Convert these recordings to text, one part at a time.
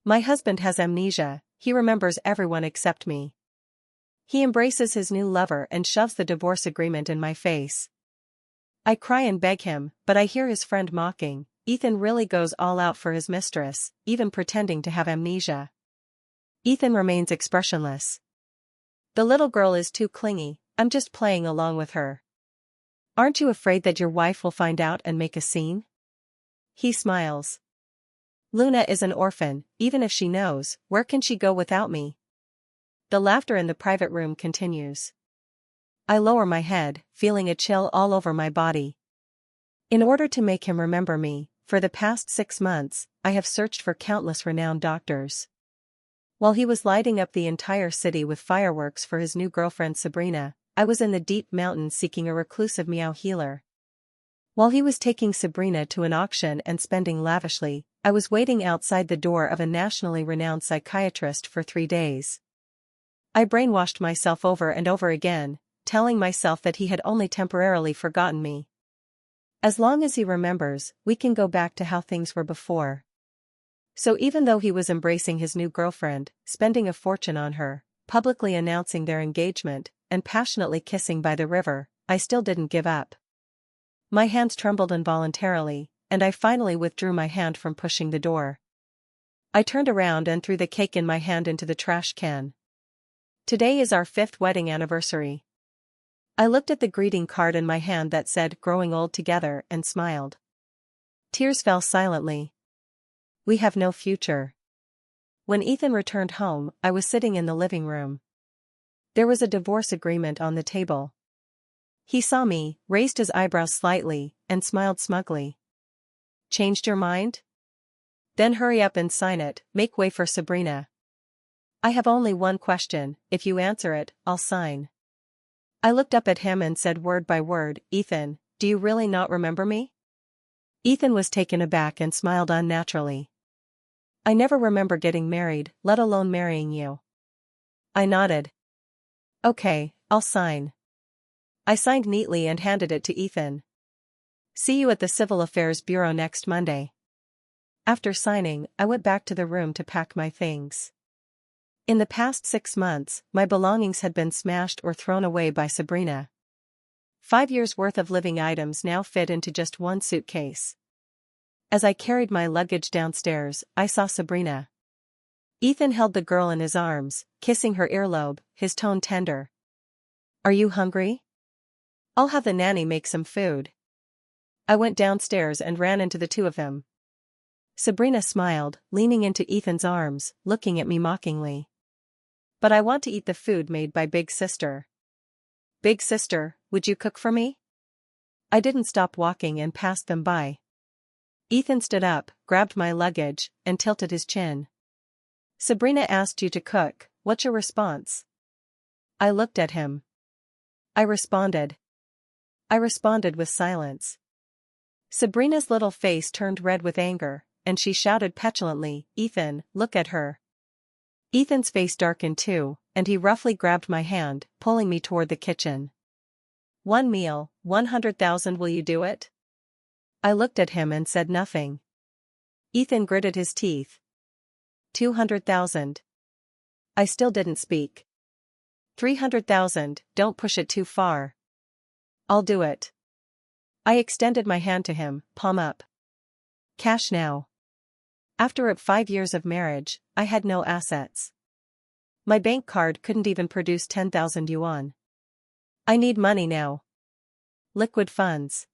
My husband has amnesia, he remembers everyone except me. He embraces his new lover and shoves the divorce agreement in my face. I cry and beg him, but I hear his friend mocking. Ethan really goes all out for his mistress, even pretending to have amnesia. Ethan remains expressionless. The little girl is too clingy, I'm just playing along with her. Aren't you afraid that your wife will find out and make a scene? He smiles. Luna is an orphan, even if she knows, where can she go without me? The laughter in the private room continues. I lower my head, feeling a chill all over my body. In order to make him remember me, for the past 6 months, I have searched for countless renowned doctors. While he was lighting up the entire city with fireworks for his new girlfriend Sabrina, I was in the deep mountains seeking a reclusive Miao healer. While he was taking Sabrina to an auction and spending lavishly, I was waiting outside the door of a nationally renowned psychiatrist for 3 days. I brainwashed myself over and over again, telling myself that he had only temporarily forgotten me. As long as he remembers, we can go back to how things were before. So even though he was embracing his new girlfriend, spending a fortune on her, publicly announcing their engagement, and passionately kissing by the river, I still didn't give up. My hands trembled involuntarily, and I finally withdrew my hand from pushing the door. I turned around and threw the cake in my hand into the trash can. Today is our 5th wedding anniversary. I looked at the greeting card in my hand that said "Growing Old Together" and smiled. Tears fell silently. We have no future. When Ethan returned home, I was sitting in the living room. There was a divorce agreement on the table. He saw me, raised his eyebrows slightly, and smiled smugly. Changed your mind? Then hurry up and sign it, make way for Sabrina. I have only one question, if you answer it, I'll sign. I looked up at him and said word by word, Ethan, do you really not remember me? Ethan was taken aback and smiled unnaturally. I never remember getting married, let alone marrying you. I nodded. Okay, I'll sign. I signed neatly and handed it to Ethan. See you at the Civil Affairs Bureau next Monday. After signing, I went back to the room to pack my things. In the past 6 months, my belongings had been smashed or thrown away by Sabrina. 5 years' worth of living items now fit into just one suitcase. As I carried my luggage downstairs, I saw Sabrina. Ethan held the girl in his arms, kissing her earlobe, his tone tender. Are you hungry? I'll have the nanny make some food. I went downstairs and ran into the two of them. Sabrina smiled, leaning into Ethan's arms, looking at me mockingly. But I want to eat the food made by Big Sister. Big Sister, would you cook for me? I didn't stop walking and passed them by. Ethan stood up, grabbed my luggage, and tilted his chin. Sabrina asked you to cook, what's your response? I looked at him. I responded with silence. Sabrina's little face turned red with anger, and she shouted petulantly, Ethan, look at her. Ethan's face darkened too, and he roughly grabbed my hand, pulling me toward the kitchen. 1 meal, 100,000, will you do it? I looked at him and said nothing. Ethan gritted his teeth. 200,000. I still didn't speak. 300,000, don't push it too far. I'll do it. I extended my hand to him, palm up. Cash now. After 5 years of marriage, I had no assets. My bank card couldn't even produce 10,000 yuan. I need money now. Liquid funds.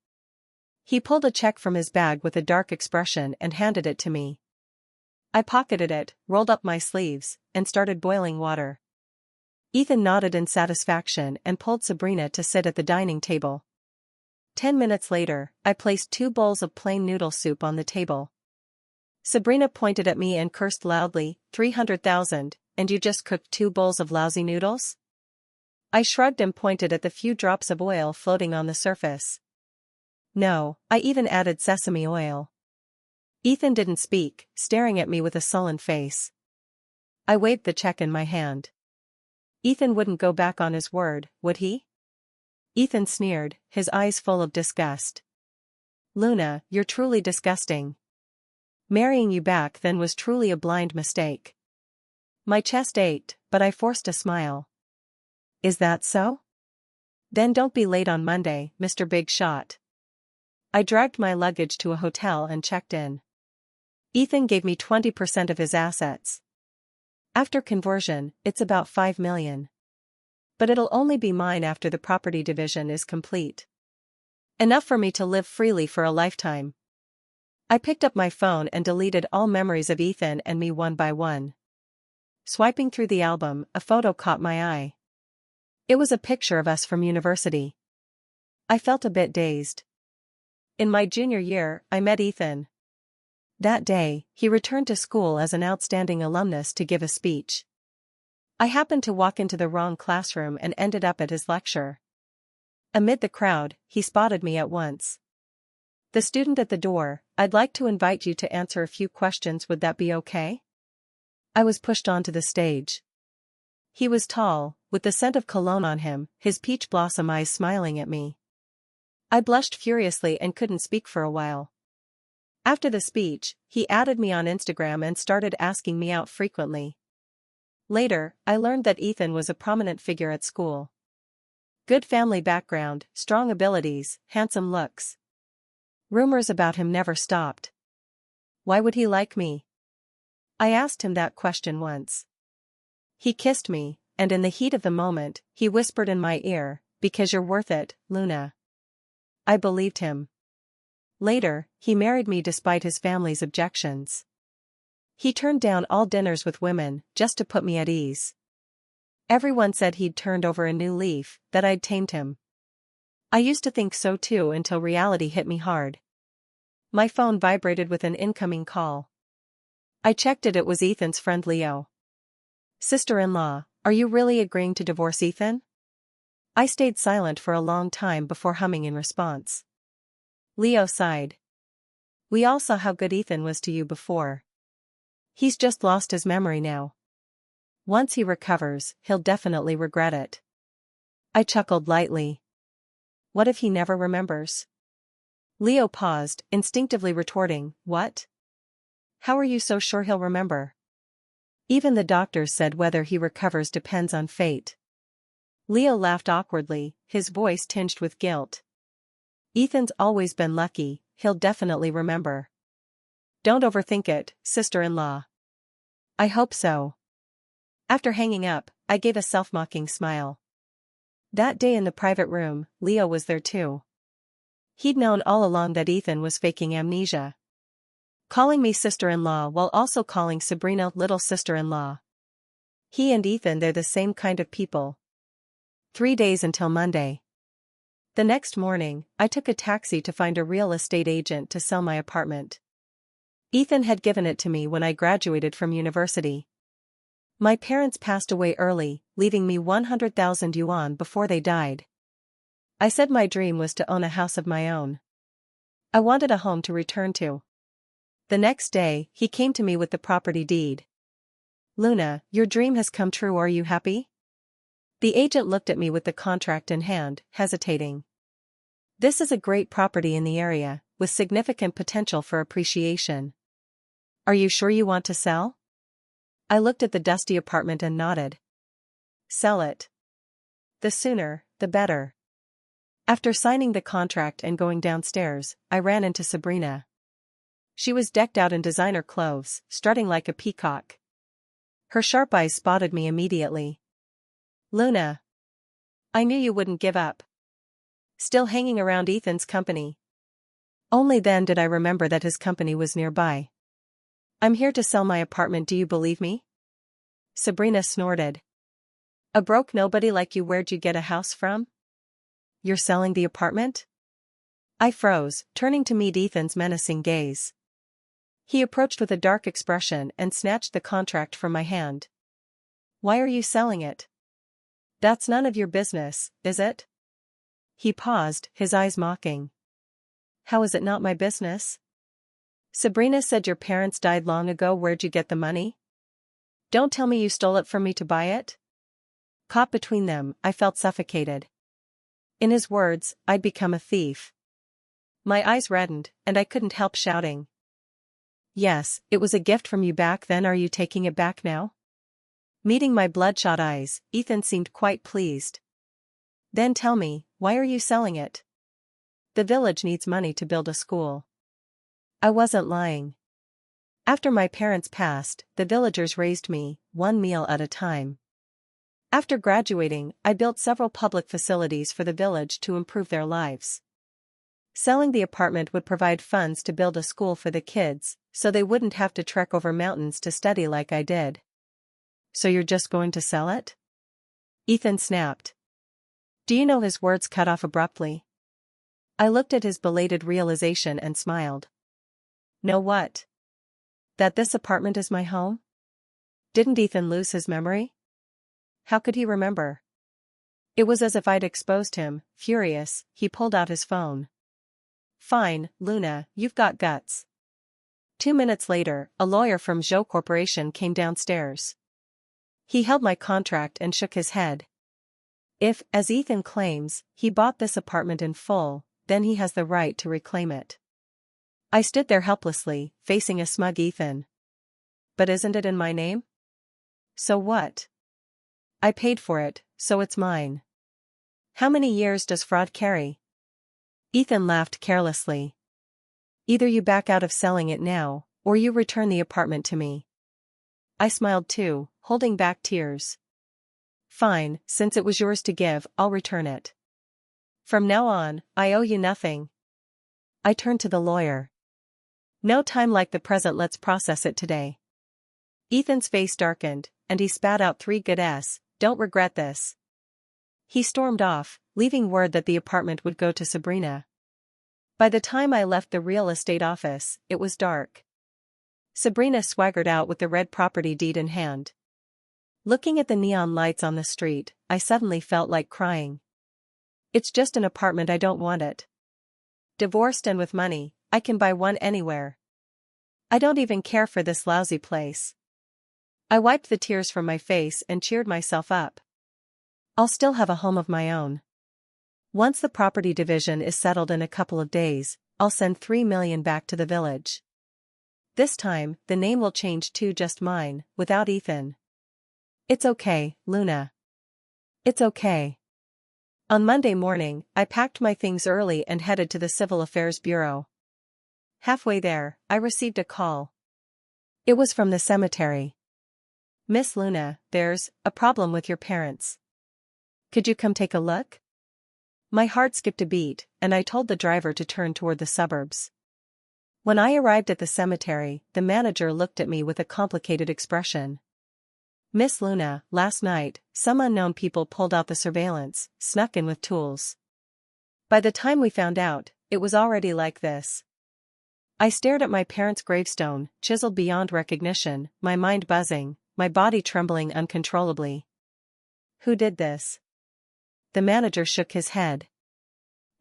He pulled a check from his bag with a dark expression and handed it to me. I pocketed it, rolled up my sleeves, and started boiling water. Ethan nodded in satisfaction and pulled Sabrina to sit at the dining table. 10 minutes later, I placed 2 bowls of plain noodle soup on the table. Sabrina pointed at me and cursed loudly, 300,000, and you just cooked 2 bowls of lousy noodles? I shrugged and pointed at the few drops of oil floating on the surface. No, I even added sesame oil. Ethan didn't speak, staring at me with a sullen face. I waved the check in my hand. Ethan wouldn't go back on his word, would he? Ethan sneered, his eyes full of disgust. Luna, you're truly disgusting. Marrying you back then was truly a blind mistake. My chest ached, but I forced a smile. Is that so? Then don't be late on Monday, Mr. Big Shot. I dragged my luggage to a hotel and checked in. Ethan gave me 20% of his assets. After conversion, it's about $5 million. But it'll only be mine after the property division is complete. Enough for me to live freely for a lifetime. I picked up my phone and deleted all memories of Ethan and me one by one. Swiping through the album, a photo caught my eye. It was a picture of us from university. I felt a bit dazed. In my junior year, I met Ethan. That day, he returned to school as an outstanding alumnus to give a speech. I happened to walk into the wrong classroom and ended up at his lecture. Amid the crowd, he spotted me at once. The student at the door, I'd like to invite you to answer a few questions, would that be okay? I was pushed onto the stage. He was tall, with the scent of cologne on him, his peach blossom eyes smiling at me. I blushed furiously and couldn't speak for a while. After the speech, he added me on Instagram and started asking me out frequently. Later, I learned that Ethan was a prominent figure at school. Good family background, strong abilities, handsome looks. Rumors about him never stopped. Why would he like me? I asked him that question once. He kissed me, and in the heat of the moment, he whispered in my ear, "Because you're worth it, Luna." I believed him. Later, he married me despite his family's objections. He turned down all dinners with women, just to put me at ease. Everyone said he'd turned over a new leaf, that I'd tamed him. I used to think so too until reality hit me hard. My phone vibrated with an incoming call. I checked it was Ethan's friend Leo. "Sister-in-law, are you really agreeing to divorce Ethan?" I stayed silent for a long time before humming in response. Leo sighed. "We all saw how good Ethan was to you before. He's just lost his memory now. Once he recovers, he'll definitely regret it." I chuckled lightly. What if he never remembers? Leo paused, instinctively retorting, "What? How are you so sure he'll remember? Even the doctors said whether he recovers depends on fate." Leo laughed awkwardly, his voice tinged with guilt. "Ethan's always been lucky, he'll definitely remember. Don't overthink it, sister-in-law." "I hope so." After hanging up, I gave a self-mocking smile. That day in the private room, Leo was there too. He'd known all along that Ethan was faking amnesia. Calling me sister-in-law while also calling Sabrina little sister-in-law. He and Ethan, they're the same kind of people. 3 days until Monday. The next morning, I took a taxi to find a real estate agent to sell my apartment. Ethan had given it to me when I graduated from university. My parents passed away early, leaving me 100,000 yuan before they died. I said my dream was to own a house of my own. I wanted a home to return to. The next day, he came to me with the property deed. "Luna, your dream has come true, are you happy?" The agent looked at me with the contract in hand, hesitating. "This is a great property in the area, with significant potential for appreciation. Are you sure you want to sell?" I looked at the dusty apartment and nodded. "Sell it. The sooner, the better." After signing the contract and going downstairs, I ran into Sabrina. She was decked out in designer clothes, strutting like a peacock. Her sharp eyes spotted me immediately. "Luna. I knew you wouldn't give up. Still hanging around Ethan's company." Only then did I remember that his company was nearby. "I'm here to sell my apartment, do you believe me?" Sabrina snorted. "A broke nobody like you, where'd you get a house from? You're selling the apartment?" I froze, turning to meet Ethan's menacing gaze. He approached with a dark expression and snatched the contract from my hand. "Why are you selling it?" "That's none of your business, is it?" He paused, his eyes mocking. "How is it not my business?" "Sabrina said your parents died long ago, where'd you get the money? Don't tell me you stole it from me to buy it?" Caught between them, I felt suffocated. In his words, I'd become a thief. My eyes reddened, and I couldn't help shouting. Yes, it was a gift from you back then. Are you taking it back now? Meeting my bloodshot eyes, Ethan seemed quite pleased. Then tell me, why are you selling it? The village needs money to build a school. I wasn't lying. After my parents passed, the villagers raised me, one meal at a time. After graduating, I built several public facilities for the village to improve their lives. Selling the apartment would provide funds to build a school for the kids, so they wouldn't have to trek over mountains to study like I did. So you're just going to sell it? Ethan snapped. Do you know his words cut off abruptly? I looked at his belated realization and smiled. Know what? That this apartment is my home? Didn't Ethan lose his memory? How could he remember? It was as if I'd exposed him. Furious, he pulled out his phone. Fine, Luna, you've got guts. 2 minutes later, a lawyer from Zhou Corporation came downstairs. He held my contract and shook his head. If, as Ethan claims, he bought this apartment in full, then he has the right to reclaim it. I stood there helplessly, facing a smug Ethan. But isn't it in my name? So what? I paid for it, so it's mine. How many years does fraud carry? Ethan laughed carelessly. Either you back out of selling it now, or you return the apartment to me. I smiled too, holding back tears. Fine, since it was yours to give, I'll return it. From now on, I owe you nothing. I turned to the lawyer. No time like the present, let's process it today. Ethan's face darkened, and he spat out 3 good s, don't regret this. He stormed off, leaving word that the apartment would go to Sabrina. By the time I left the real estate office, it was dark. Sabrina swaggered out with the red property deed in hand. Looking at the neon lights on the street, I suddenly felt like crying. It's just an apartment, I don't want it. Divorced and with money, I can buy one anywhere. I don't even care for this lousy place. I wiped the tears from my face and cheered myself up. I'll still have a home of my own. Once the property division is settled in a couple of days, I'll send 3 million back to the village. This time, the name will change to just mine, without Ethan. It's okay, Luna. It's okay. On Monday morning, I packed my things early and headed to the Civil Affairs Bureau. Halfway there, I received a call. It was from the cemetery. Miss Luna, there's a problem with your parents. Could you come take a look? My heart skipped a beat, and I told the driver to turn toward the suburbs. When I arrived at the cemetery, the manager looked at me with a complicated expression. Miss Luna, last night, some unknown people pulled out the surveillance, snuck in with tools. By the time we found out, it was already like this. I stared at my parents' gravestone, chiseled beyond recognition, my mind buzzing, my body trembling uncontrollably. Who did this? The manager shook his head.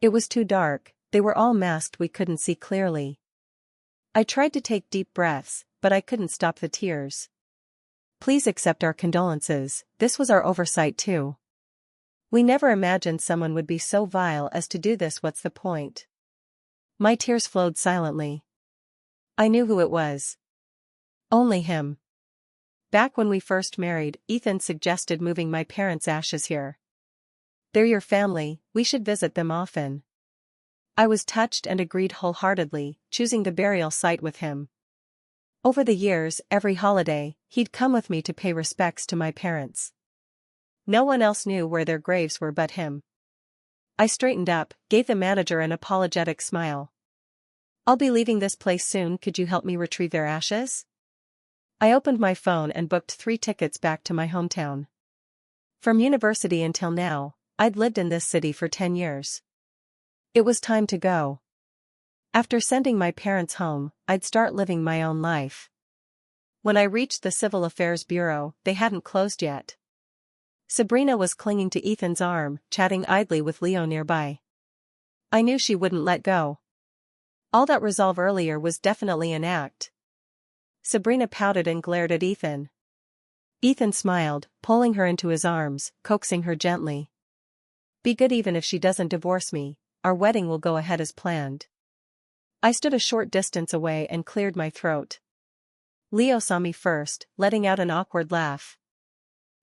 It was too dark, they were all masked, we couldn't see clearly. I tried to take deep breaths, but I couldn't stop the tears. Please accept our condolences, this was our oversight too. We never imagined someone would be so vile as to do this, what's the point? My tears flowed silently. I knew who it was. Only him. Back when we first married, Ethan suggested moving my parents' ashes here. They're your family, we should visit them often. I was touched and agreed wholeheartedly, choosing the burial site with him. Over the years, every holiday, he'd come with me to pay respects to my parents. No one else knew where their graves were but him. I straightened up, gave the manager an apologetic smile. I'll be leaving this place soon, could you help me retrieve their ashes? I opened my phone and booked 3 tickets back to my hometown. From university until now, I'd lived in this city for 10 years. It was time to go. After sending my parents home, I'd start living my own life. When I reached the Civil Affairs Bureau, they hadn't closed yet. Sabrina was clinging to Ethan's arm, chatting idly with Leo nearby. I knew she wouldn't let go. All that resolve earlier was definitely an act. Sabrina pouted and glared at Ethan. Ethan smiled, pulling her into his arms, coaxing her gently. Be good, even if she doesn't divorce me, our wedding will go ahead as planned. I stood a short distance away and cleared my throat. Leo saw me first, letting out an awkward laugh.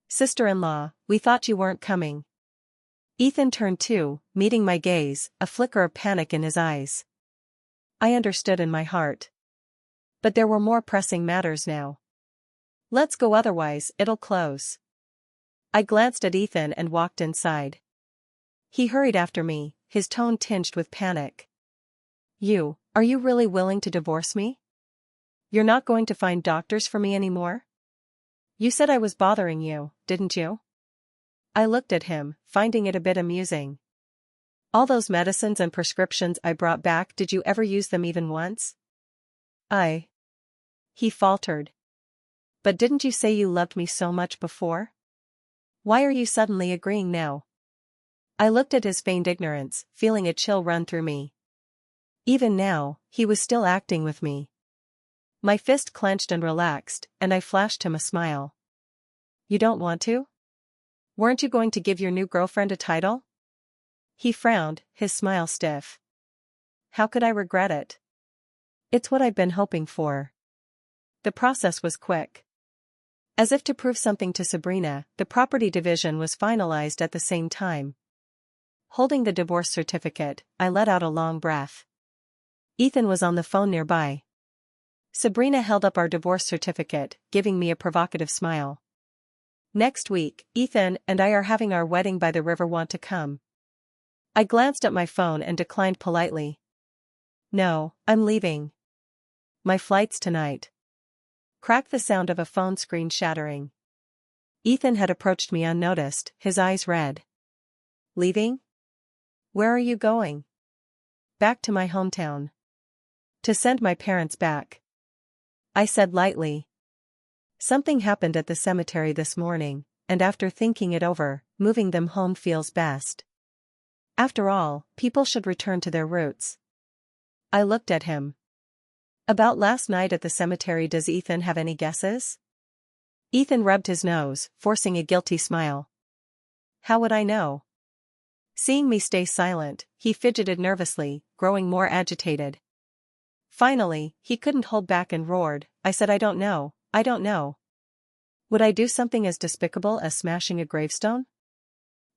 Sister-in-law, we thought you weren't coming. Ethan turned too, meeting my gaze, a flicker of panic in his eyes. I understood in my heart. But there were more pressing matters now. Let's go, otherwise it'll close. I glanced at Ethan and walked inside. He hurried after me, his tone tinged with panic. Are you really willing to divorce me? You're not going to find doctors for me anymore? You said I was bothering you, didn't you? I looked at him, finding it a bit amusing. All those medicines and prescriptions I brought back, did you ever use them even once? He faltered. But didn't you say you loved me so much before? Why are you suddenly agreeing now? I looked at his feigned ignorance, feeling a chill run through me. Even now, he was still acting with me. My fist clenched and relaxed, and I flashed him a smile. You don't want to? Weren't you going to give your new girlfriend a title? He frowned, his smile stiff. How could I regret it? It's what I've been hoping for. The process was quick. As if to prove something to Sabrina, the property division was finalized at the same time. Holding the divorce certificate, I let out a long breath. Ethan was on the phone nearby. Sabrina held up our divorce certificate, giving me a provocative smile. Next week, Ethan and I are having our wedding by the river. Want to come? I glanced at my phone and declined politely. No, I'm leaving. My flight's tonight. Cracked the sound of a phone screen shattering. Ethan had approached me unnoticed, his eyes red. Leaving? Where are you going? Back to my hometown. To send my parents back. I said lightly. Something happened at the cemetery this morning, and after thinking it over, moving them home feels best. After all, people should return to their roots. I looked at him. About last night at the cemetery, does Ethan have any guesses? Ethan rubbed his nose, forcing a guilty smile. How would I know? Seeing me stay silent, he fidgeted nervously, growing more agitated. Finally, he couldn't hold back and roared, I said I don't know. Would I do something as despicable as smashing a gravestone?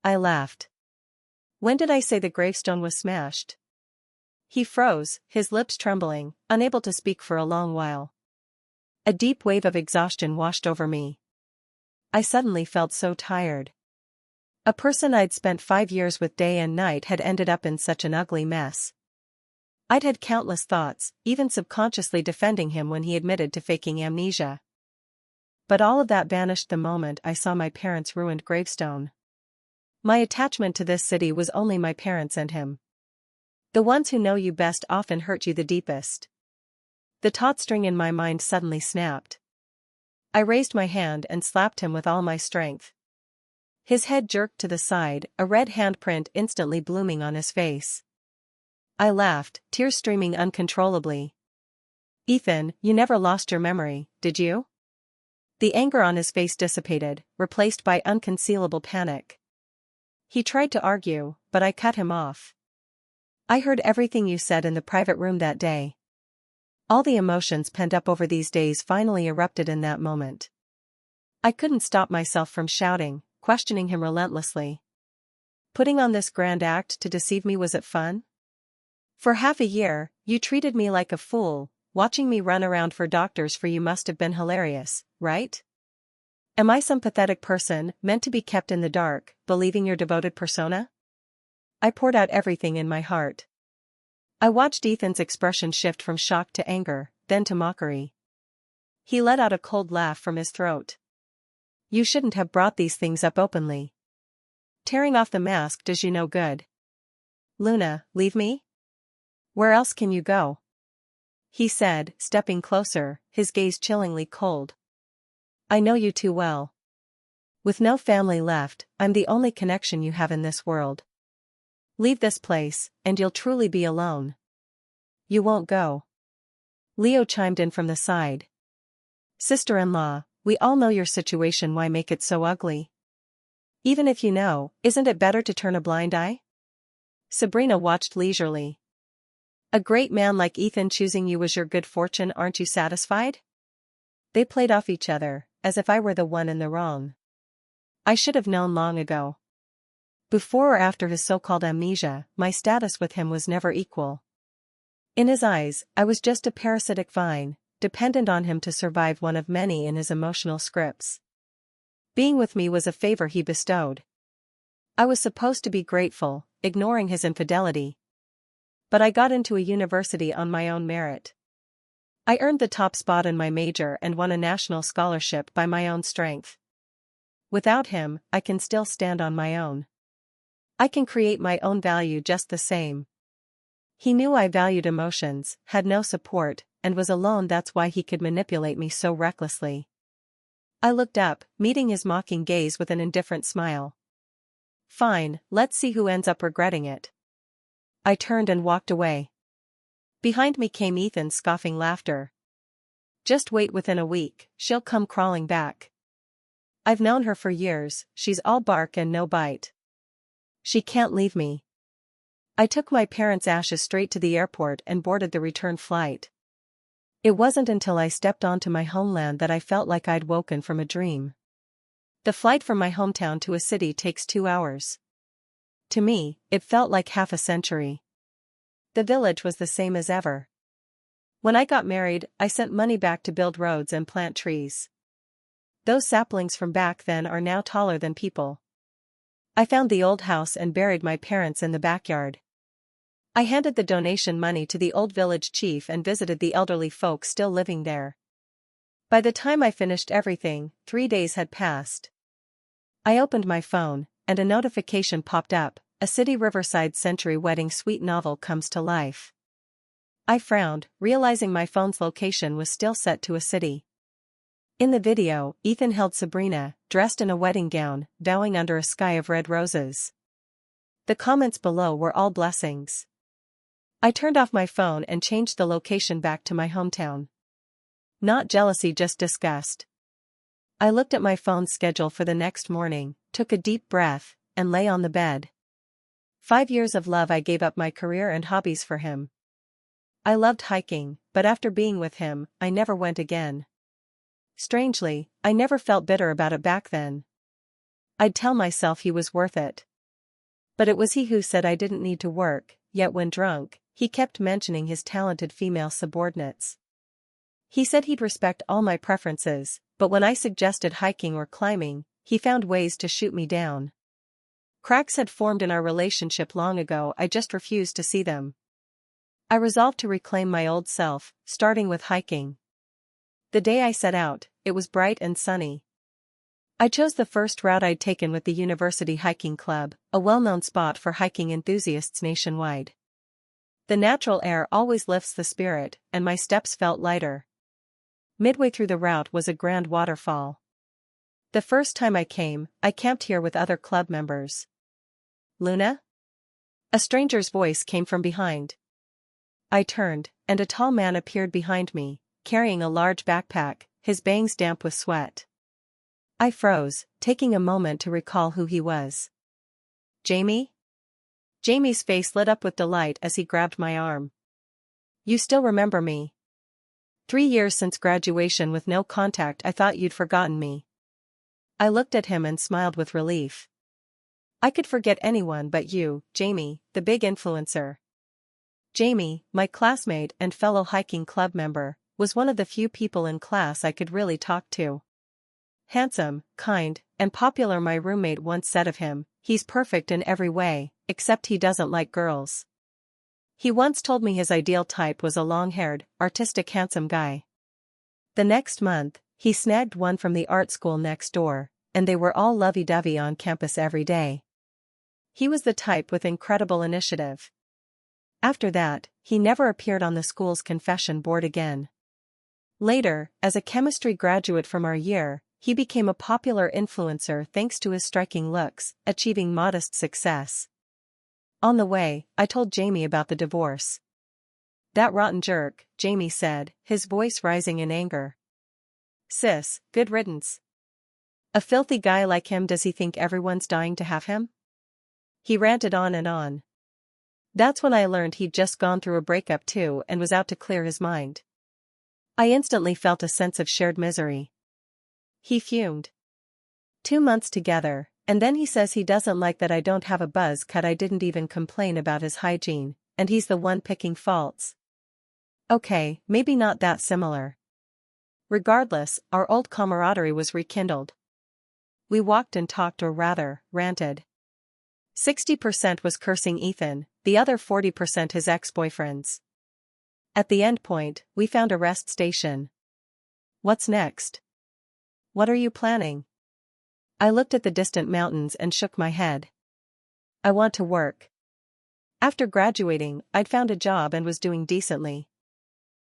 I laughed. When did I say the gravestone was smashed? He froze, his lips trembling, unable to speak for a long while. A deep wave of exhaustion washed over me. I suddenly felt so tired. A person I'd spent 5 years with day and night had ended up in such an ugly mess. I'd had countless thoughts, even subconsciously defending him when he admitted to faking amnesia. But all of that vanished the moment I saw my parents' ruined gravestone. My attachment to this city was only my parents and him. The ones who know you best often hurt you the deepest. The taut string in my mind suddenly snapped. I raised my hand and slapped him with all my strength. His head jerked to the side, a red handprint instantly blooming on his face. I laughed, tears streaming uncontrollably. Ethan, you never lost your memory, did you? The anger on his face dissipated, replaced by unconcealable panic. He tried to argue, but I cut him off. I heard everything you said in the private room that day. All the emotions pent up over these days finally erupted in that moment. I couldn't stop myself from shouting, questioning him relentlessly. Putting on this grand act to deceive me, was it fun? For half a year, you treated me like a fool. Watching me run around for doctors for you must have been hilarious, right? Am I some pathetic person, meant to be kept in the dark, believing your devoted persona? I poured out everything in my heart. I watched Ethan's expression shift from shock to anger, then to mockery. He let out a cold laugh from his throat. You shouldn't have brought these things up openly. Tearing off the mask does you no good. Luna, leave me? Where else can you go? He said, stepping closer, his gaze chillingly cold. I know you too well. With no family left, I'm the only connection you have in this world. Leave this place, and you'll truly be alone. You won't go. Leo chimed in from the side. Sister-in-law, we all know your situation, why make it so ugly? Even if you know, isn't it better to turn a blind eye? Sabrina watched leisurely. A great man like Ethan choosing you was your good fortune, aren't you satisfied? They played off each other, as if I were the one in the wrong. I should have known long ago. Before or after his so-called amnesia, my status with him was never equal. In his eyes, I was just a parasitic vine, dependent on him to survive, one of many in his emotional scripts. Being with me was a favor he bestowed. I was supposed to be grateful, ignoring his infidelity. But I got into a university on my own merit. I earned the top spot in my major and won a national scholarship by my own strength. Without him, I can still stand on my own. I can create my own value just the same. He knew I valued emotions, had no support, and was alone. That's why he could manipulate me so recklessly. I looked up, meeting his mocking gaze with an indifferent smile. Fine, let's see who ends up regretting it. I turned and walked away. Behind me came Ethan's scoffing laughter. Just wait, within a week, she'll come crawling back. I've known her for years, she's all bark and no bite. She can't leave me. I took my parents' ashes straight to the airport and boarded the return flight. It wasn't until I stepped onto my homeland that I felt like I'd woken from a dream. The flight from my hometown to a city takes 2 hours. To me, it felt like half a century. The village was the same as ever. When I got married, I sent money back to build roads and plant trees. Those saplings from back then are now taller than people. I found the old house and buried my parents in the backyard. I handed the donation money to the old village chief and visited the elderly folk still living there. By the time I finished everything, 3 days had passed. I opened my phone, and a notification popped up: a city Riverside Century wedding suite novel comes to life. I frowned, realizing my phone's location was still set to a city. In the video, Ethan held Sabrina, dressed in a wedding gown, bowing under a sky of red roses. The comments below were all blessings. I turned off my phone and changed the location back to my hometown. Not jealousy, just disgust. I looked at my phone's schedule for the next morning, took a deep breath, and lay on the bed. 5 years of love, I gave up my career and hobbies for him. I loved hiking, but after being with him, I never went again. Strangely, I never felt bitter about it back then. I'd tell myself he was worth it. But it was he who said I didn't need to work, yet when drunk, he kept mentioning his talented female subordinates. He said he'd respect all my preferences, but when I suggested hiking or climbing, he found ways to shoot me down. Cracks had formed in our relationship long ago, I just refused to see them. I resolved to reclaim my old self, starting with hiking. The day I set out, it was bright and sunny. I chose the first route I'd taken with the University Hiking Club, a well-known spot for hiking enthusiasts nationwide. The natural air always lifts the spirit, and my steps felt lighter. Midway through the route was a grand waterfall. The first time I came, I camped here with other club members. Luna? A stranger's voice came from behind. I turned, and a tall man appeared behind me, carrying a large backpack, his bangs damp with sweat. I froze, taking a moment to recall who he was. Jamie? Jamie's face lit up with delight as he grabbed my arm. You still remember me? 3 years since graduation with no contact, I thought you'd forgotten me. I looked at him and smiled with relief. I could forget anyone but you, Jamie, the big influencer. Jamie, my classmate and fellow hiking club member, was one of the few people in class I could really talk to. Handsome, kind, and popular, my roommate once said of him, he's perfect in every way, except he doesn't like girls. He once told me his ideal type was a long-haired, artistic, handsome guy. The next month, he snagged one from the art school next door, and they were all lovey-dovey on campus every day. He was the type with incredible initiative. After that, he never appeared on the school's confession board again. Later, as a chemistry graduate from our year, he became a popular influencer thanks to his striking looks, achieving modest success. On the way, I told Jamie about the divorce. That rotten jerk, Jamie said, his voice rising in anger. Sis, good riddance. A filthy guy like him, does he think everyone's dying to have him? He ranted on and on. That's when I learned he'd just gone through a breakup too and was out to clear his mind. I instantly felt a sense of shared misery. He fumed. 2 months together, and then he says he doesn't like that I don't have a buzz cut. I didn't even complain about his hygiene, and he's the one picking faults. Okay, maybe not that similar. Regardless, our old camaraderie was rekindled. We walked and talked, or rather, ranted. 60% was cursing Ethan, the other 40% his ex-boyfriends. At the end point, we found a rest station. What's next? What are you planning? I looked at the distant mountains and shook my head. I want to work. After graduating, I'd found a job and was doing decently.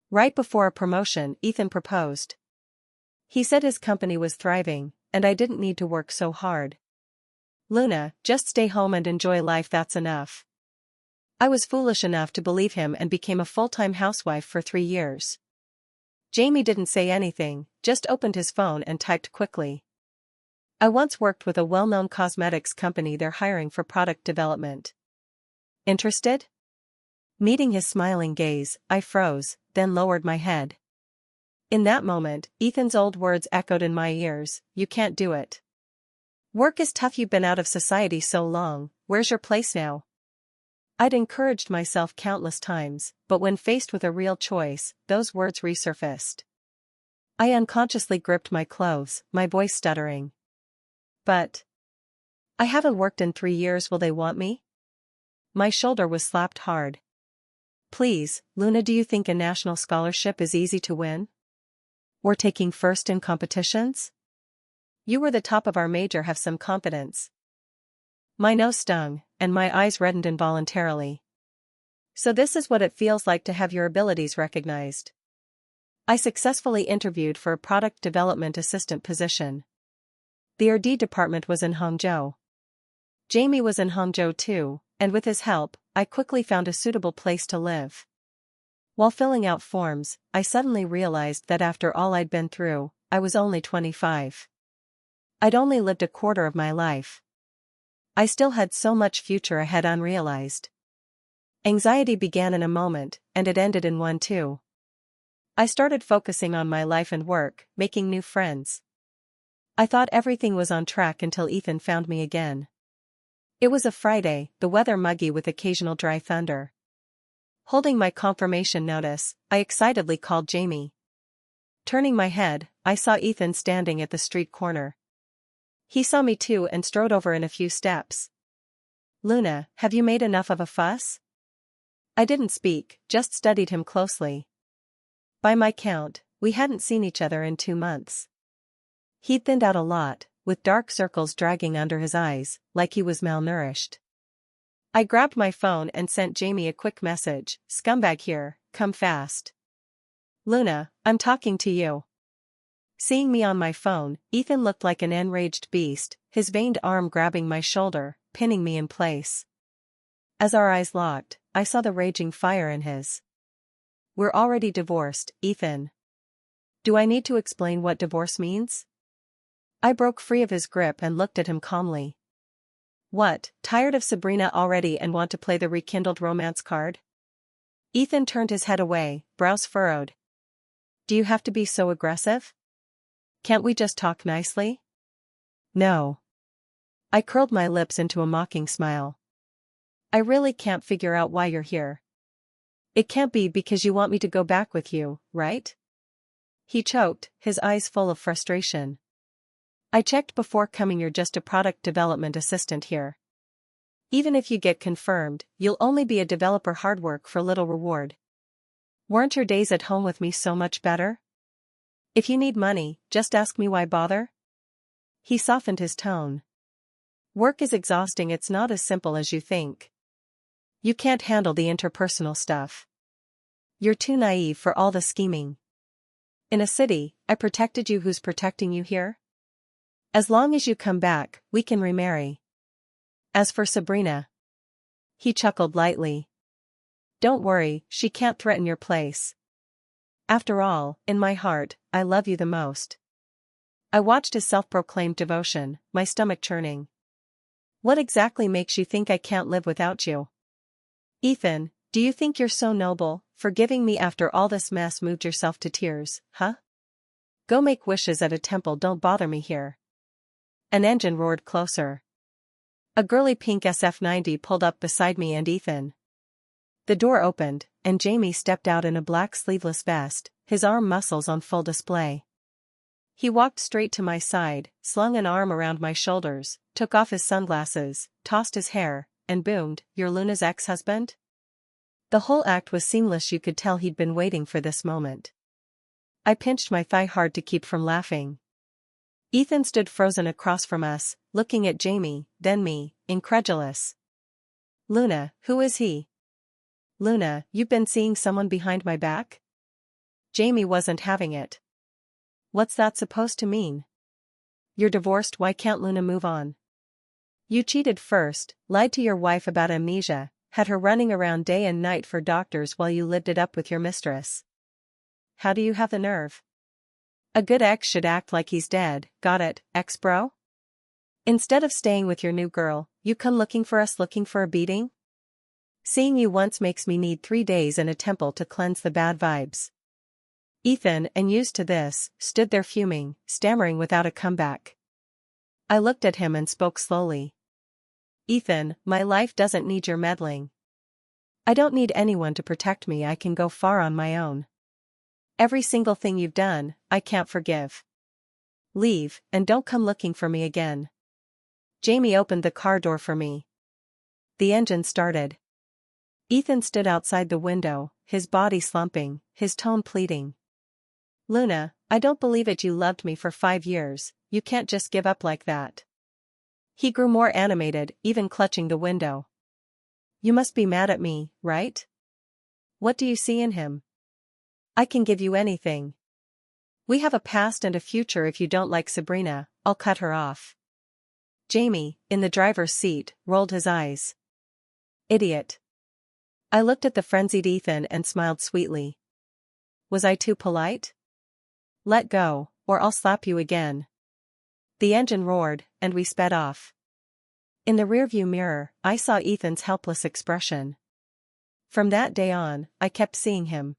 Right before a promotion, Ethan proposed. He said his company was thriving, and I didn't need to work so hard. Luna, just stay home and enjoy life, that's enough. I was foolish enough to believe him and became a full-time housewife for 3 years. Jamie didn't say anything, just opened his phone and typed quickly. I once worked with a well-known cosmetics company. They're hiring for product development. Interested? Meeting his smiling gaze, I froze, then lowered my head. In that moment, Ethan's old words echoed in my ears, you can't do it. Work is tough, you've been out of society so long, where's your place now? I'd encouraged myself countless times, but when faced with a real choice, those words resurfaced. I unconsciously gripped my clothes, my voice stuttering. But I haven't worked in 3 years, will they want me? My shoulder was slapped hard. Please, Luna, do you think a national scholarship is easy to win? Or taking first in competitions? You were the top of our major, have some confidence. My nose stung, and my eyes reddened involuntarily. So this is what it feels like to have your abilities recognized. I successfully interviewed for a product development assistant position. The R&D department was in Hangzhou. Jamie was in Hangzhou too, and with his help, I quickly found a suitable place to live. While filling out forms, I suddenly realized that after all I'd been through, I was only 25. I'd only lived a quarter of my life. I still had so much future ahead unrealized. Anxiety began in a moment, and it ended in one too. I started focusing on my life and work, making new friends. I thought everything was on track until Ethan found me again. It was a Friday, the weather muggy with occasional dry thunder. Holding my confirmation notice, I excitedly called Jamie. Turning my head, I saw Ethan standing at the street corner. He saw me too and strode over in a few steps. Luna, have you made enough of a fuss? I didn't speak, just studied him closely. By my count, we hadn't seen each other in 2 months. He'd thinned out a lot, with dark circles dragging under his eyes, like he was malnourished. I grabbed my phone and sent Jamie a quick message, scumbag here, come fast. Luna, I'm talking to you. Seeing me on my phone, Ethan looked like an enraged beast, his veined arm grabbing my shoulder, pinning me in place. As our eyes locked, I saw the raging fire in his. We're already divorced, Ethan. Do I need to explain what divorce means? I broke free of his grip and looked at him calmly. What, tired of Sabrina already and want to play the rekindled romance card? Ethan turned his head away, brows furrowed. Do you have to be so aggressive? Can't we just talk nicely? No. I curled my lips into a mocking smile. I really can't figure out why you're here. It can't be because you want me to go back with you, right? He choked, his eyes full of frustration. I checked before coming, you're just a product development assistant here. Even if you get confirmed, you'll only be a developer, hard work for little reward. Weren't your days at home with me so much better? If you need money, just ask me, why bother? He softened his tone. Work is exhausting, it's not as simple as you think. You can't handle the interpersonal stuff. You're too naive for all the scheming. In a city, I protected you, who's protecting you here? As long as you come back, we can remarry. As for Sabrina. He chuckled lightly. Don't worry, she can't threaten your place. After all, in my heart, I love you the most. I watched his self-proclaimed devotion, my stomach churning. What exactly makes you think I can't live without you? Ethan, do you think you're so noble, for giving me after all this mess moved yourself to tears, huh? Go make wishes at a temple, don't bother me here. An engine roared closer. A girly pink SF-90 pulled up beside me and Ethan. The door opened, and Jamie stepped out in a black sleeveless vest, his arm muscles on full display. He walked straight to my side, slung an arm around my shoulders, took off his sunglasses, tossed his hair, and boomed, "You're Luna's ex-husband?" The whole act was seamless, you could tell he'd been waiting for this moment. I pinched my thigh hard to keep from laughing. Ethan stood frozen across from us, looking at Jamie, then me, incredulous. "Luna, who is he?" "Luna, you've been seeing someone behind my back?" Jamie wasn't having it. "What's that supposed to mean? You're divorced, why can't Luna move on? You cheated first, lied to your wife about amnesia, had her running around day and night for doctors while you lived it up with your mistress. How do you have the nerve? A good ex should act like he's dead, got it, ex-bro? Instead of staying with your new girl, you come looking for us, looking for a beating? Seeing you once makes me need 3 days in a temple to cleanse the bad vibes." Ethan, unused to this, stood there fuming, stammering without a comeback. I looked at him and spoke slowly. "Ethan, my life doesn't need your meddling. I don't need anyone to protect me, I can go far on my own. Every single thing you've done, I can't forgive. Leave, and don't come looking for me again." Jamie opened the car door for me. The engine started. Ethan stood outside the window, his body slumping, his tone pleading. "Luna, I don't believe it, you loved me for 5 years, you can't just give up like that." He grew more animated, even clutching the window. "You must be mad at me, right? What do you see in him? I can give you anything. We have a past and a future. If you don't like Sabrina, I'll cut her off." Jamie, in the driver's seat, rolled his eyes. "Idiot." I looked at the frenzied Ethan and smiled sweetly. Was I too polite? "Let go, or I'll slap you again." The engine roared, and we sped off. In the rearview mirror, I saw Ethan's helpless expression. From that day on, I kept seeing him.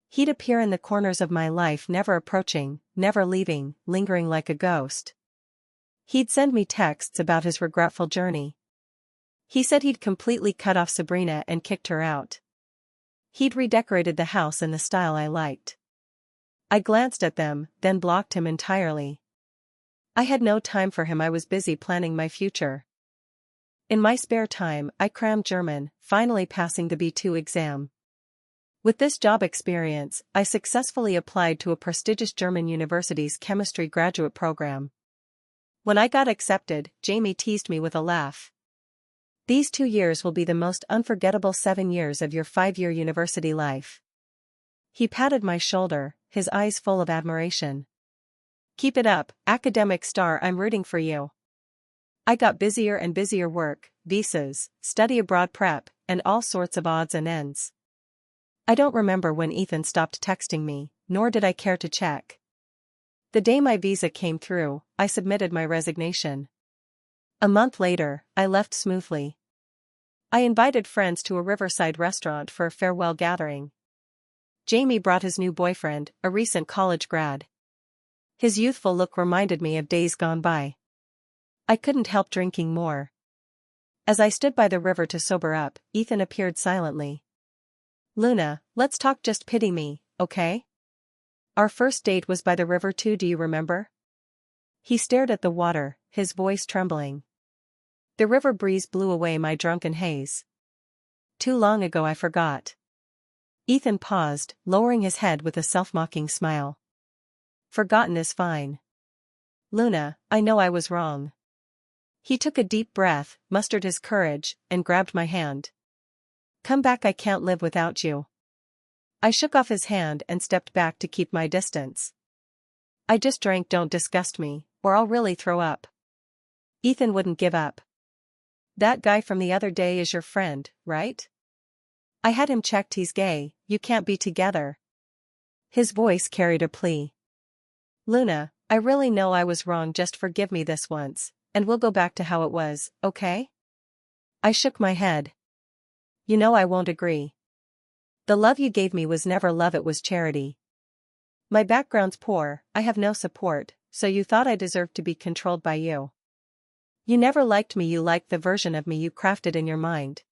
He'd appear in the corners of my life, never approaching, never leaving, lingering like a ghost. He'd send me texts about his regretful journey. He said he'd completely cut off Sabrina and kicked her out. He'd redecorated the house in the style I liked. I glanced at them, then blocked him entirely. I had no time for him, I was busy planning my future. In my spare time, I crammed German, finally passing the B2 exam. With this job experience, I successfully applied to a prestigious German university's chemistry graduate program. When I got accepted, Jamie teased me with a laugh. "These 2 years will be the most unforgettable 7 years of your 5-year university life." He patted my shoulder, his eyes full of admiration. "Keep it up, academic star, I'm rooting for you." I got busier and busier, work, visas, study abroad prep, and all sorts of odds and ends. I don't remember when Ethan stopped texting me, nor did I care to check. The day my visa came through, I submitted my resignation. A month later, I left smoothly. I invited friends to a riverside restaurant for a farewell gathering. Jamie brought his new boyfriend, a recent college grad. His youthful look reminded me of days gone by. I couldn't help drinking more. As I stood by the river to sober up, Ethan appeared silently. "Luna, let's talk, just pity me, okay? Our first date was by the river too, do you remember?" He stared at the water, his voice trembling. The river breeze blew away my drunken haze. "Too long ago, I forgot." Ethan paused, lowering his head with a self-mocking smile. "Forgotten is fine. Luna, I know I was wrong." He took a deep breath, mustered his courage, and grabbed my hand. "Come back, I can't live without you." I shook off his hand and stepped back to keep my distance. "I just drank, don't disgust me, or I'll really throw up." Ethan wouldn't give up. "That guy from the other day is your friend, right? I had him checked, he's gay, you can't be together." His voice carried a plea. "Luna, I really know I was wrong, just forgive me this once, and we'll go back to how it was, okay?" I shook my head. You know I won't agree. The love you gave me was never love, it was charity. My background's poor, I have no support, so you thought I deserved to be controlled by you. You never liked me, you liked the version of me you crafted in your mind.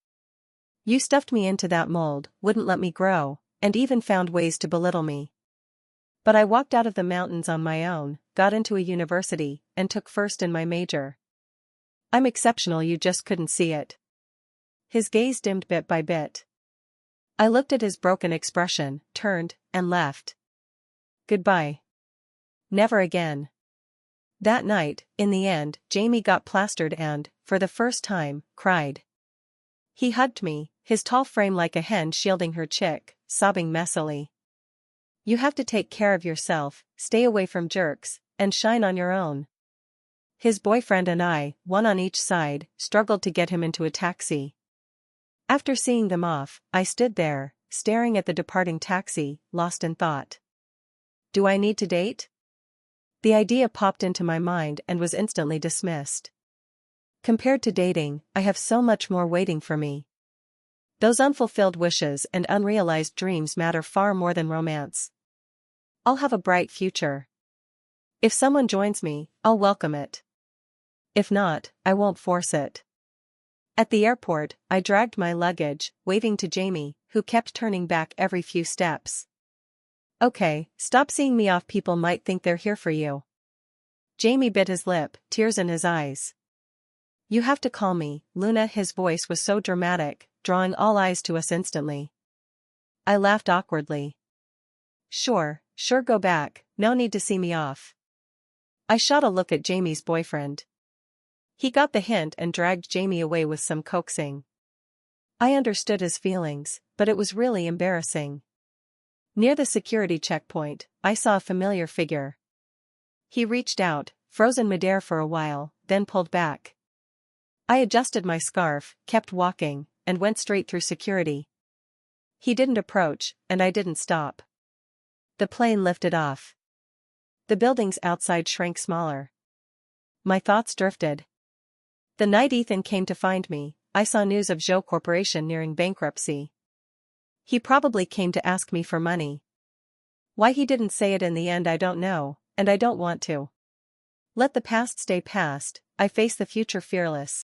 You stuffed me into that mold, wouldn't let me grow, and even found ways to belittle me. But I walked out of the mountains on my own, got into a university, and took first in my major. I'm exceptional, you just couldn't see it. His gaze dimmed bit by bit. I looked at his broken expression, turned, and left. Goodbye. Never again. That night, in the end, Jamie got plastered and, for the first time, cried. He hugged me, his tall frame like a hen shielding her chick, sobbing messily. You have to take care of yourself, stay away from jerks, and shine on your own. His boyfriend and I, one on each side, struggled to get him into a taxi. After seeing them off, I stood there, staring at the departing taxi, lost in thought. Do I need to date? The idea popped into my mind and was instantly dismissed. Compared to dating, I have so much more waiting for me. Those unfulfilled wishes and unrealized dreams matter far more than romance. I'll have a bright future. If someone joins me, I'll welcome it. If not, I won't force it. At the airport, I dragged my luggage, waving to Jamie, who kept turning back every few steps. Okay, stop seeing me off, people might think they're here for you. Jamie bit his lip, tears in his eyes. You have to call me, Luna. His voice was so dramatic, drawing all eyes to us instantly. I laughed awkwardly. Sure, go back, no need to see me off. I shot a look at Jamie's boyfriend. He got the hint and dragged Jamie away with some coaxing. I understood his feelings, but it was really embarrassing. Near the security checkpoint, I saw a familiar figure. He reached out, frozen midair for a while, then pulled back. I adjusted my scarf, kept walking, and went straight through security. He didn't approach, and I didn't stop. The plane lifted off. The buildings outside shrank smaller. My thoughts drifted. The night Ethan came to find me, I saw news of Zhou Corporation nearing bankruptcy. He probably came to ask me for money. Why he didn't say it in the end I don't know, and I don't want to. Let the past stay past, I face the future fearless.